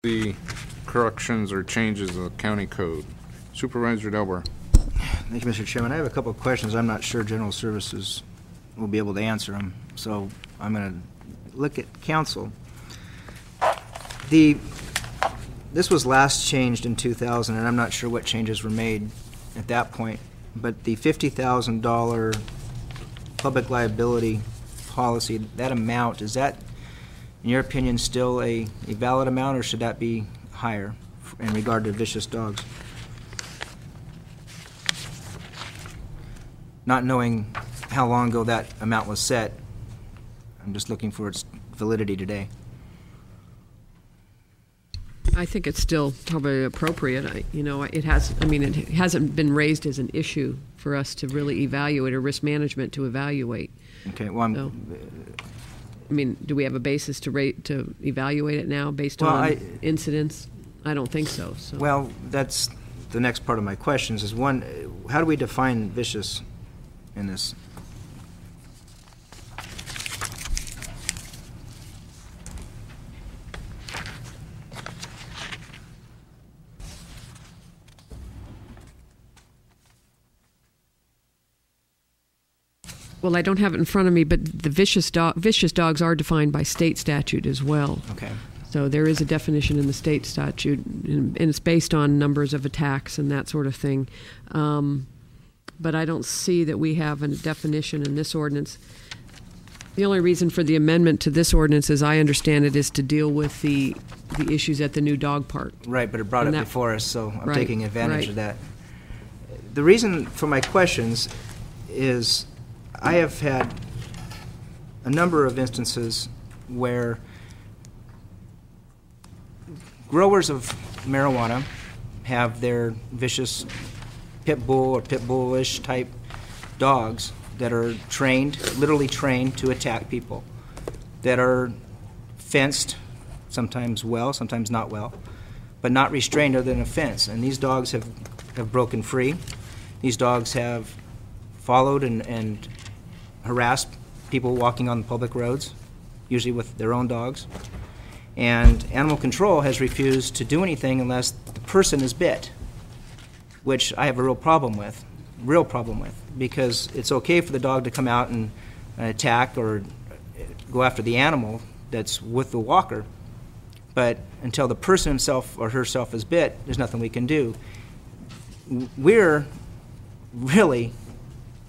the corrections or changes of the county code. Supervisor Delbert. Thank you, Mr. Chairman. I have a couple of questions. I'm not sure General Services will be able to answer them, so I'm going to look at council. This was last changed in 2000, and I'm not sure what changes were made at that point, but the $50,000 public liability policy, that amount, is that, in your opinion, still a valid amount, or should that be higher in regard to vicious dogs? Not knowing how long ago that amount was set, I'm just looking for its validity today. I think it's still probably appropriate. It hasn't been raised as an issue for us to really evaluate, or risk management to evaluate. Okay, well, do we have a basis to evalluate it now based on incidents? I don't think so. Well, that's the next part of my questions is, one, how do we define vicious in this? Well, I don't have it in front of me, but the vicious dogs are defined by state statute as well. Okay. So there is a definition in the state statute, and it's based on numbers of attacks and that sort of thing. But I don't see that we have a definition in this ordinance. The only reason for the amendment to this ordinance, as I understand it, is to deal with the issues at the new dog park. Right, but it brought it before us, so I'm taking advantage of that. The reason for my questions is I have had a number of instances where growers of marijuana have their vicious pit bull or pit bullish type dogs that are trained, literally trained to attack people, that are fenced, sometimes well, sometimes not well, but not restrained other than a fence. And these dogs have broken free. These dogs have followed and harassed people walking on the public roads, usually with their own dogs. And animal control has refused to do anything unless the person is bit, which I have a real problem with, because it's okay for the dog to come out and attack or go after the animal that's with the walker, but until the person himself or herself is bit, there's nothing we can do. We're really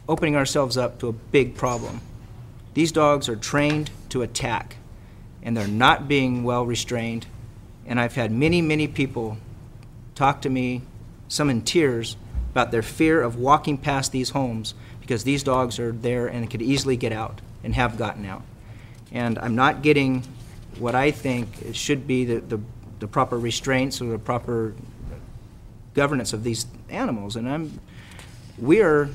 opening ourselves up to a big problem. These dogs are trained to attack, and they're not being well restrained. And I've had many, many people talk to me, some in tears, about their fear of walking past these homes because these dogs are there and could easily get out and have gotten out. And I'm not getting what I think it should be the proper restraints or the proper governance of these animals. And we are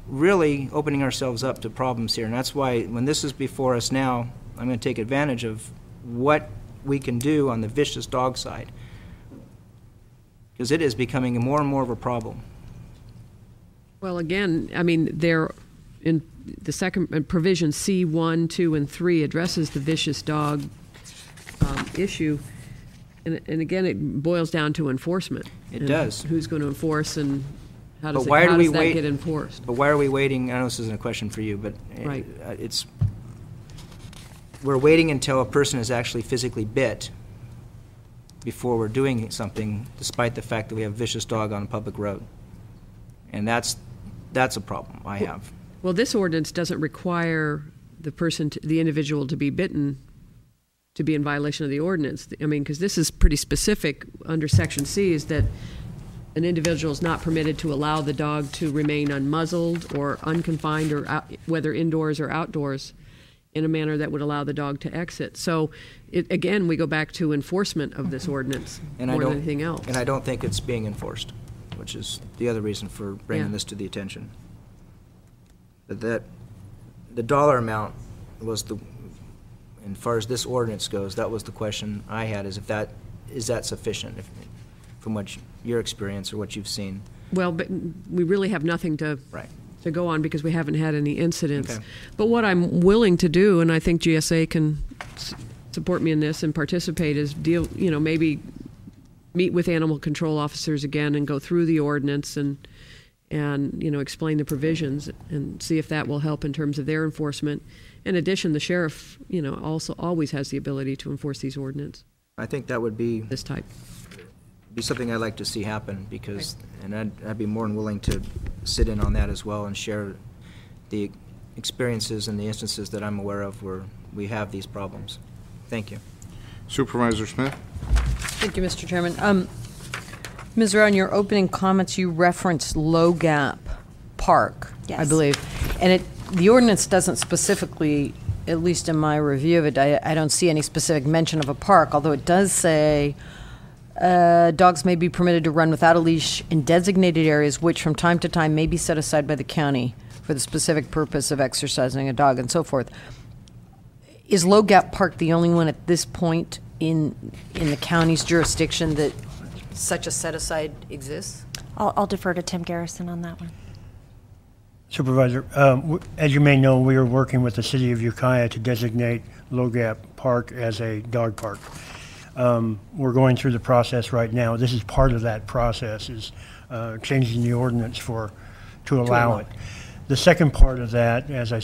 really opening ourselves up to problems here. And that's why when this is before us now, I'm going to take advantage of what we can do on the vicious dog side, because it is becoming more and more of a problem. Well, again, there in the second provision, C1, 2, and 3 addresses the vicious dog issue. And again, it boils down to enforcement. It does. Who's going to enforce, and how does that get enforced? But why are we waiting? I know this isn't a question for you, but right. We're waiting until a person is actually physically bit before we're doing something, despite the fact that we have a vicious dog on a public road. And that's a problem I have. Well, this ordinance doesn't require the individual to be bitten to be in violation of the ordinance. Because this is pretty specific under Section C, is that an individual is not permitted to allow the dog to remain unmuzzled or unconfined, or whether indoors or outdoors, in a manner that would allow the dog to exit. So, again, we go back to enforcement of this ordinance more than anything else. And I don't think it's being enforced, which is the other reason for bringing this to the attention. But the dollar amount was as far as this ordinance goes, that was the question I had, is that sufficient from what your experience or what you've seen? Well, but we really have nothing to go on because we haven't had any incidents. Okay. But what I'm willing to do, and I think GSA can support me in this and participate, is maybe meet with animal control officers again and go through the ordinance and explain the provisions and see if that will help in terms of their enforcement. In addition, the sheriff, also always has the ability to enforce these ordinances. I think that would be This type. something I'd like to see happen, because, and I'd be more than willing to sit in on that as well and share the experiences and the instances that I'm aware of where we have these problems. Thank you. Supervisor Smith? Thank you, Mr. Chairman. Ms. Rowe, in your opening comments, you referenced Low Gap Park, I Yes. believe. And the ordinance doesn't specifically, at least in my review of it, I don't see any specific mention of a park, although it does say dogs may be permitted to run without a leash in designated areas which from time to time may be set aside by the county for the specific purpose of exercising a dog and so forth. Is Low Gap Park the only one at this point in the county's jurisdiction that such a set-aside exists? I'll defer to Tim Garrison on that one. Supervisor, as you may know, we are working with the city of Ukiah to designate Low Gap Park as a dog park. We're going through the process right now. This is part of that process, is changing the ordinance to allow it. The second part of that, as I